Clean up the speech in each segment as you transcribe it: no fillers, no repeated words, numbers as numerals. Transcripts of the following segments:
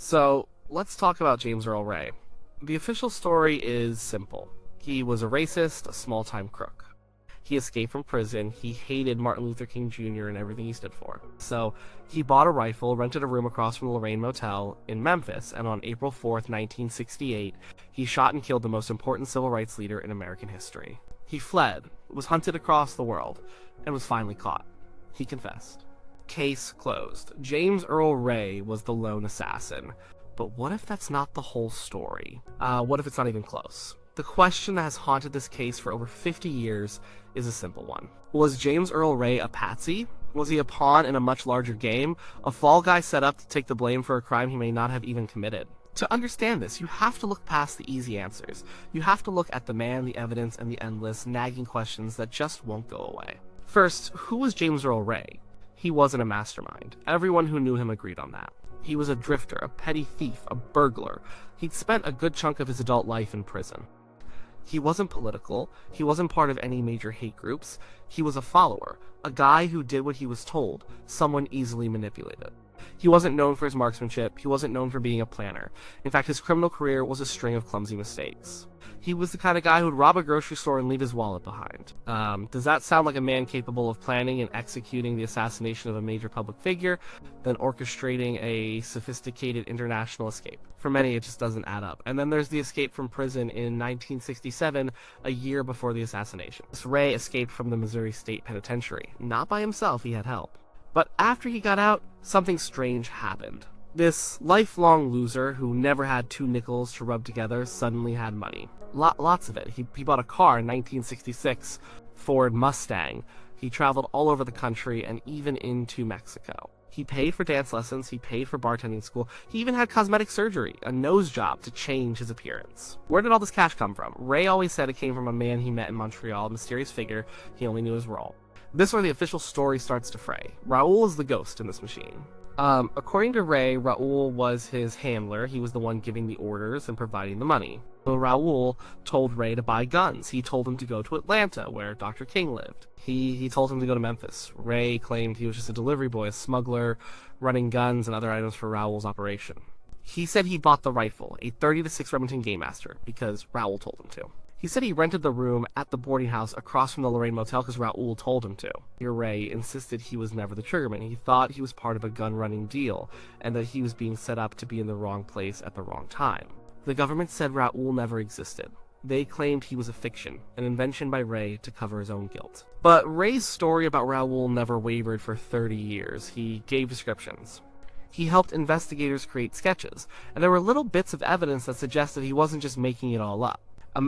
So, let's talk about James Earl Ray. The official story is simple. He was a racist, a small-time crook. He escaped from prison, he hated Martin Luther King Jr. and everything he stood for. So, he bought a rifle, rented a room across from the Lorraine Motel in Memphis, and on April 4th, 1968, he shot and killed the most important civil rights leader in American history. He fled, was hunted across the world, and was finally caught. He confessed. Case closed. James Earl Ray was the lone assassin. But what if that's not the whole story? What if it's not even close? The question that has haunted this case for over 50 years is a simple one. Was James Earl Ray a patsy? Was he a pawn in a much larger game? A fall guy set up to take the blame for a crime he may not have even committed? To understand this, you have to look past the easy answers. You have to look at the man, the evidence, and the endless, nagging questions that just won't go away. First, who was James Earl Ray? He wasn't a mastermind. Everyone who knew him agreed on that. He was a drifter, a petty thief, a burglar. He'd spent a good chunk of his adult life in prison. He wasn't political. He wasn't part of any major hate groups. He was a follower, a guy who did what he was told, someone easily manipulated. He wasn't known for his marksmanship. He wasn't known for being a planner. In fact, his criminal career was a string of clumsy mistakes. He was the kind of guy who'd rob a grocery store and leave his wallet behind. Does that sound like a man capable of planning and executing the assassination of a major public figure, then orchestrating a sophisticated international escape? For many, it just doesn't add up. And then there's the escape from prison in 1967, a year before the assassination. Ray escaped from the Missouri State Penitentiary. Not by himself, he had help. But after he got out, something strange happened. This lifelong loser who never had 2 nickels to rub together suddenly had money. Lots of it. He bought a car in 1966, Ford Mustang. He traveled all over the country and even into Mexico. He paid for dance lessons, he paid for bartending school, he even had cosmetic surgery, a nose job to change his appearance. Where did all this cash come from? Ray always said it came from a man he met in Montreal, a mysterious figure, he only knew his role. This is where the official story starts to fray. Raoul is the ghost in this machine. According to Ray, Raoul was his handler. He was the one giving the orders and providing the money. So Raoul told Ray to buy guns. He told him to go to Atlanta, where Dr. King lived. He told him to go to Memphis. Ray claimed he was just a delivery boy, a smuggler, running guns and other items for Raoul's operation. He said he bought the rifle, a .30-6 Remington Game Master, because Raoul told him to. He said he rented the room at the boarding house across from the Lorraine Motel because Raoul told him to. Here Ray insisted he was never the triggerman. He thought he was part of a gun-running deal, and that he was being set up to be in the wrong place at the wrong time. The government said Raoul never existed. They claimed he was a fiction, an invention by Ray to cover his own guilt. But Ray's story about Raoul never wavered for 30 years. He gave descriptions. He helped investigators create sketches, and there were little bits of evidence that suggested he wasn't just making it all up.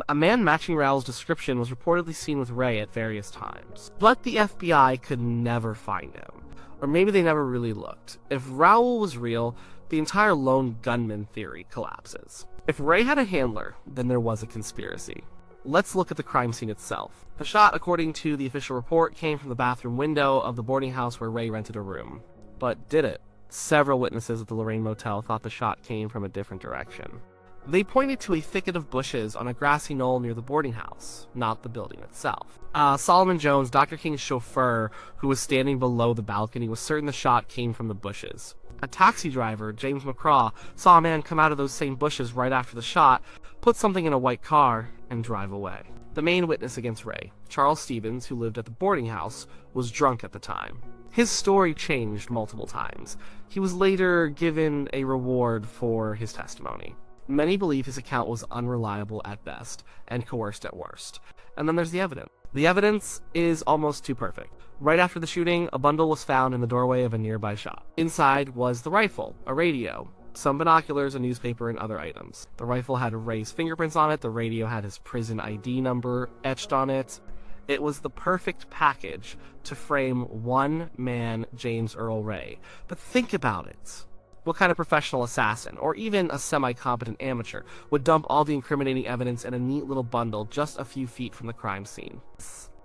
A man matching Raoul's description was reportedly seen with Ray at various times. But the FBI could never find him. Or maybe they never really looked. If Raoul was real, the entire lone gunman theory collapses. If Ray had a handler, then there was a conspiracy. Let's look at the crime scene itself. The shot, according to the official report, came from the bathroom window of the boarding house where Ray rented a room. But did it? Several witnesses at the Lorraine Motel thought the shot came from a different direction. They pointed to a thicket of bushes on a grassy knoll near the boarding house, not the building itself. Solomon Jones, Dr. King's chauffeur, who was standing below the balcony, was certain the shot came from the bushes. A taxi driver, James McCraw, saw a man come out of those same bushes right after the shot, put something in a white car, and drive away. The main witness against Ray, Charles Stevens, who lived at the boarding house, was drunk at the time. His story changed multiple times. He was later given a reward for his testimony. Many believe his account was unreliable at best, and coerced at worst. And then there's the evidence. The evidence is almost too perfect. Right after the shooting, a bundle was found in the doorway of a nearby shop. Inside was the rifle, a radio, some binoculars, a newspaper, and other items. The rifle had Ray's fingerprints on it, the radio had his prison ID number etched on it. It was the perfect package to frame one man, James Earl Ray. But think about it. What kind of professional assassin, or even a semi-competent amateur, would dump all the incriminating evidence in a neat little bundle just a few feet from the crime scene?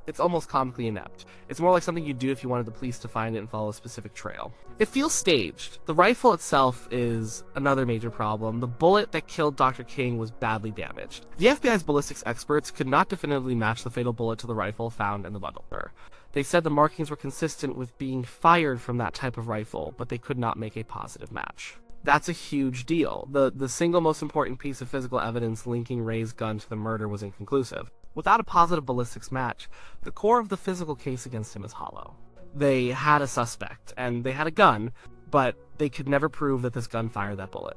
It's almost comically inept. It's more like something you'd do if you wanted the police to find it and follow a specific trail. It feels staged. The rifle itself is another major problem. The bullet that killed Dr. King was badly damaged. The FBI's ballistics experts could not definitively match the fatal bullet to the rifle found in the bundle. They said the markings were consistent with being fired from that type of rifle, but they could not make a positive match. That's a huge deal. The single most important piece of physical evidence linking Ray's gun to the murder was inconclusive. Without a positive ballistics match, the core of the physical case against him is hollow. They had a suspect, and they had a gun, but they could never prove that this gun fired that bullet.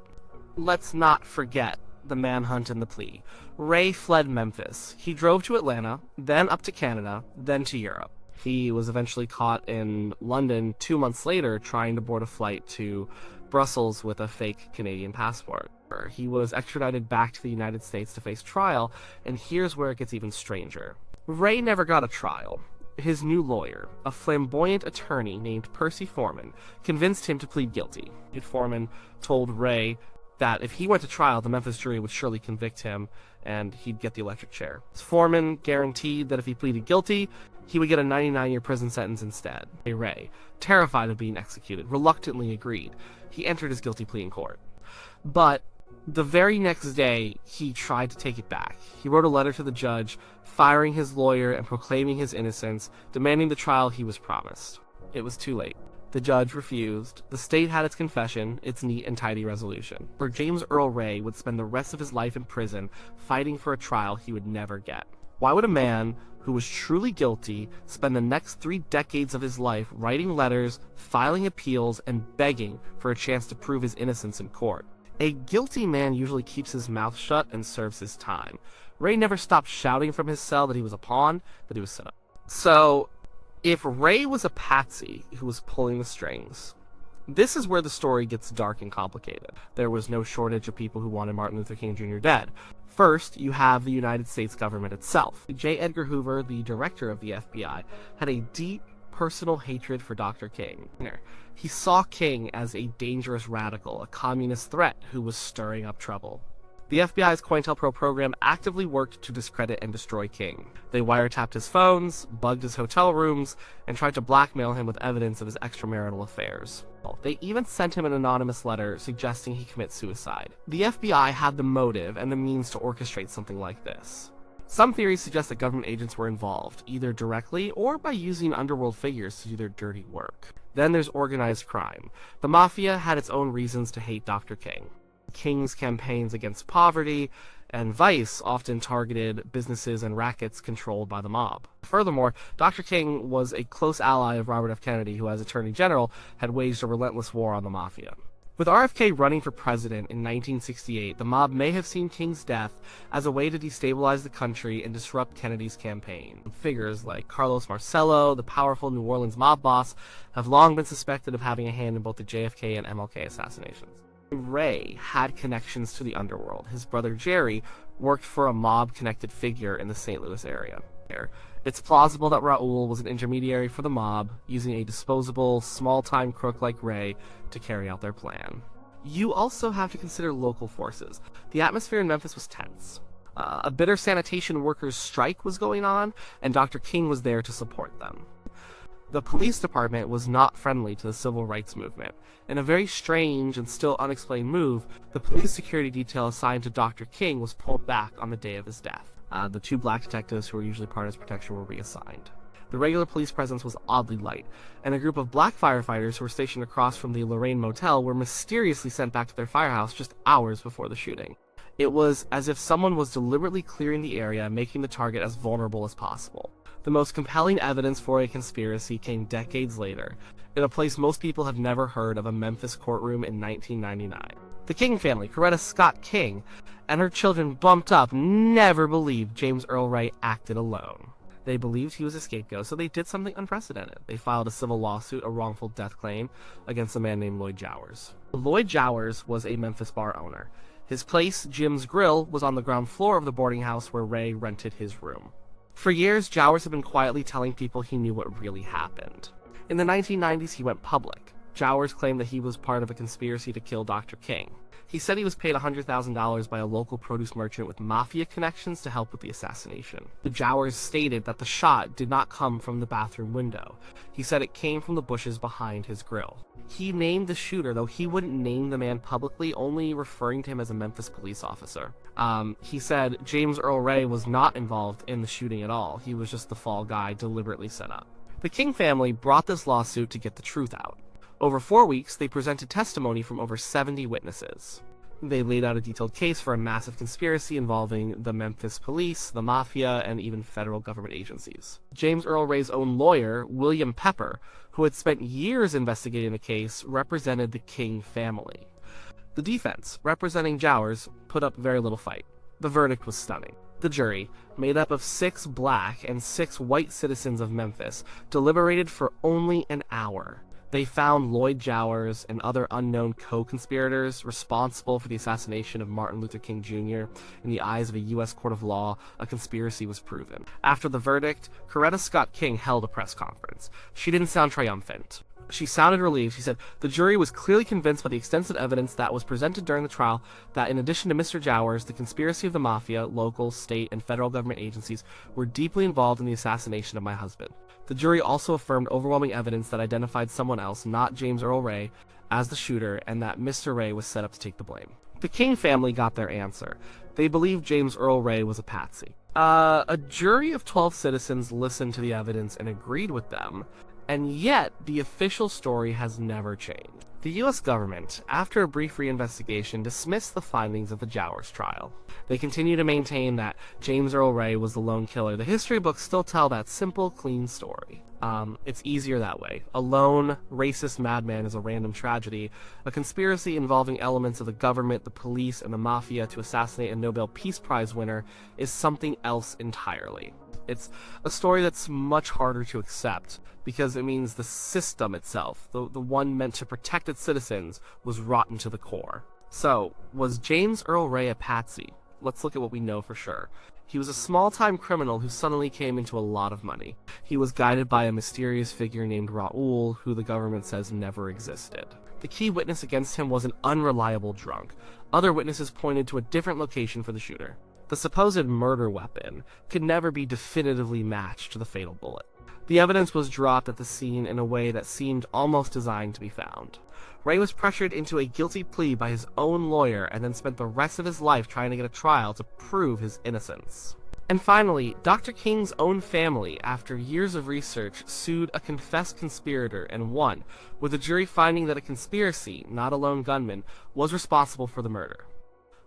Let's not forget the manhunt and the plea. Ray fled Memphis. He drove to Atlanta, then up to Canada, then to Europe. He was eventually caught in London 2 months later trying to board a flight to Brussels with a fake Canadian passport. He was extradited back to the United States to face trial, and here's where it gets even stranger. Ray never got a trial. His new lawyer, a flamboyant attorney named Percy Foreman, convinced him to plead guilty. Foreman told Ray that if he went to trial, the Memphis jury would surely convict him, and he'd get the electric chair. Foreman guaranteed that if he pleaded guilty, he would get a 99-year prison sentence instead. Ray, terrified of being executed, reluctantly agreed. He entered his guilty plea in court. But the very next day, he tried to take it back. He wrote a letter to the judge, firing his lawyer and proclaiming his innocence, demanding the trial he was promised. It was too late. The judge refused. The state had its confession, its neat and tidy resolution. For James Earl Ray would spend the rest of his life in prison, fighting for a trial he would never get. Why would a man who was truly guilty spend the next 3 decades of his life writing letters, filing appeals, and begging for a chance to prove his innocence in court? A guilty man usually keeps his mouth shut and serves his time. Ray never stopped shouting from his cell that he was a pawn, that he was set up. So, if Ray was a patsy who was pulling the strings, this is where the story gets dark and complicated. There was no shortage of people who wanted Martin Luther King Jr. dead. First, you have the United States government itself. J. Edgar Hoover, the director of the FBI, had a deep personal hatred for Dr. King. He saw King as a dangerous radical, a communist threat who was stirring up trouble. The FBI's COINTELPRO program actively worked to discredit and destroy King. They wiretapped his phones, bugged his hotel rooms, and tried to blackmail him with evidence of his extramarital affairs. They even sent him an anonymous letter suggesting he commit suicide. The FBI had the motive and the means to orchestrate something like this. Some theories suggest that government agents were involved, either directly or by using underworld figures to do their dirty work. Then there's organized crime. The Mafia had its own reasons to hate Dr. King. King's campaigns against poverty and vice often targeted businesses and rackets controlled by the mob. Furthermore, Dr. King was a close ally of Robert F. Kennedy, who as Attorney General had waged a relentless war on the Mafia. With RFK running for president in 1968, the mob may have seen King's death as a way to destabilize the country and disrupt Kennedy's campaign. Figures like Carlos Marcello, the powerful New Orleans mob boss, have long been suspected of having a hand in both the JFK and MLK assassinations. Ray had connections to the underworld. His brother Jerry worked for a mob-connected figure in the St. Louis area. It's plausible that Raoul was an intermediary for the mob, using a disposable, small-time crook like Ray to carry out their plan. You also have to consider local forces. The atmosphere in Memphis was tense. A bitter sanitation workers' strike was going on, and Dr. King was there to support them. The police department was not friendly to the civil rights movement. In a very strange and still unexplained move, the police security detail assigned to Dr. King was pulled back on the day of his death. The 2 black detectives who were usually part of his protection were reassigned. The regular police presence was oddly light, and a group of black firefighters who were stationed across from the Lorraine Motel were mysteriously sent back to their firehouse just hours before the shooting. It was as if someone was deliberately clearing the area, making the target as vulnerable as possible. The most compelling evidence for a conspiracy came decades later, in a place most people have never heard of, a Memphis courtroom in 1999. The King family, Coretta Scott King, and her children bumped up, never believed James Earl Ray acted alone. They believed he was a scapegoat, so they did something unprecedented. They filed a civil lawsuit, a wrongful death claim, against a man named Lloyd Jowers. Lloyd Jowers was a Memphis bar owner. His place, Jim's Grill, was on the ground floor of the boarding house where Ray rented his room. For years, Jowers had been quietly telling people he knew what really happened. In the 1990s, he went public. Jowers claimed that he was part of a conspiracy to kill Dr. King. He said he was paid $100,000 by a local produce merchant with Mafia connections to help with the assassination. The Jowers stated that the shot did not come from the bathroom window. He said it came from the bushes behind his grill. He named the shooter, though he wouldn't name the man publicly, only referring to him as a Memphis police officer. He said James Earl Ray was not involved in the shooting at all. He was just the fall guy deliberately set up. The King family brought this lawsuit to get the truth out. Over 4 weeks, they presented testimony from over 70 witnesses. They laid out a detailed case for a massive conspiracy involving the Memphis police, the Mafia, and even federal government agencies. James Earl Ray's own lawyer, William Pepper, who had spent years investigating the case, represented the King family. The defense, representing Jowers, put up very little fight. The verdict was stunning. The jury, made up of 6 black and 6 white citizens of Memphis, deliberated for only an hour. They found Lloyd Jowers and other unknown co-conspirators responsible for the assassination of Martin Luther King Jr. In the eyes of a U.S. court of law, a conspiracy was proven. After the verdict, Coretta Scott King held a press conference. She didn't sound triumphant. She sounded relieved. She said, "The jury was clearly convinced by the extensive evidence that was presented during the trial that in addition to Mr. Jowers, the conspiracy of the Mafia, local, state, and federal government agencies were deeply involved in the assassination of my husband. The jury also affirmed overwhelming evidence that identified someone else, not James Earl Ray, as the shooter, and that Mr. Ray was set up to take the blame." The King family got their answer. They believed James Earl Ray was a patsy. A jury of 12 citizens listened to the evidence and agreed with them, and yet the official story has never changed. The U.S. government, after a brief reinvestigation, dismissed the findings of the Jowers trial. They continue to maintain that James Earl Ray was the lone killer. The history books still tell that simple, clean story. It's easier that way. A lone, racist madman is a random tragedy. A conspiracy involving elements of the government, the police, and the Mafia to assassinate a Nobel Peace Prize winner is something else entirely. It's a story that's much harder to accept because it means the system itself, the one meant to protect its citizens, was rotten to the core. So, was James Earl Ray a patsy? Let's look at what we know for sure. He was a small-time criminal who suddenly came into a lot of money. He was guided by a mysterious figure named Raoul, who the government says never existed. The key witness against him was an unreliable drunk. Other witnesses pointed to a different location for the shooter. The supposed murder weapon could never be definitively matched to the fatal bullet. The evidence was dropped at the scene in a way that seemed almost designed to be found. Ray was pressured into a guilty plea by his own lawyer and then spent the rest of his life trying to get a trial to prove his innocence. And finally, Dr. King's own family, after years of research, sued a confessed conspirator and won, with the jury finding that a conspiracy, not a lone gunman, was responsible for the murder.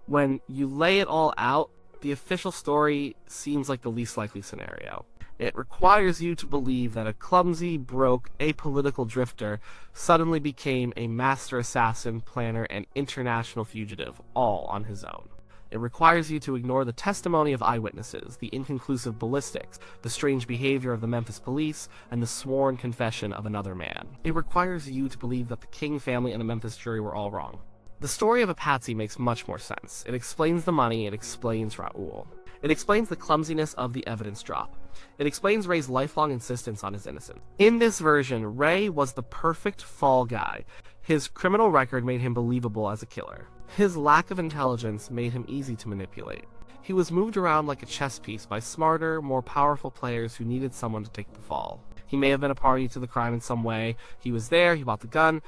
When you lay it all out, the official story seems like the least likely scenario. It requires you to believe that a clumsy, broke, apolitical drifter suddenly became a master assassin, planner, and international fugitive, all on his own. It requires you to ignore the testimony of eyewitnesses, the inconclusive ballistics, the strange behavior of the Memphis police, and the sworn confession of another man. It requires you to believe that the King family and the Memphis jury were all wrong. The story of a patsy makes much more sense. It explains the money, it explains Raoul. It explains the clumsiness of the evidence drop. It explains Ray's lifelong insistence on his innocence. In this version, Ray was the perfect fall guy. His criminal record made him believable as a killer. His lack of intelligence made him easy to manipulate. He was moved around like a chess piece by smarter, more powerful players who needed someone to take the fall. He may have been a party to the crime in some way. He was there, he bought the gun,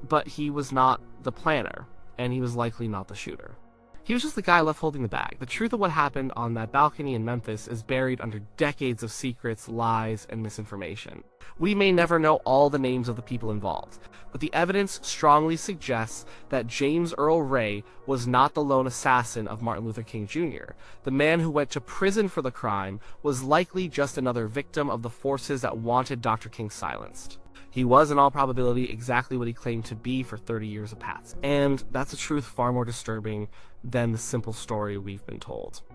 but he was not the planner, and he was likely not the shooter. He was just the guy left holding the bag. The truth of what happened on that balcony in Memphis is buried under decades of secrets, lies, and misinformation. We may never know all the names of the people involved, but the evidence strongly suggests that James Earl Ray was not the lone assassin of Martin Luther King Jr. The man who went to prison for the crime was likely just another victim of the forces that wanted Dr. King silenced. He was, in all probability, exactly what he claimed to be for 30 years of past. And that's a truth far more disturbing than the simple story we've been told.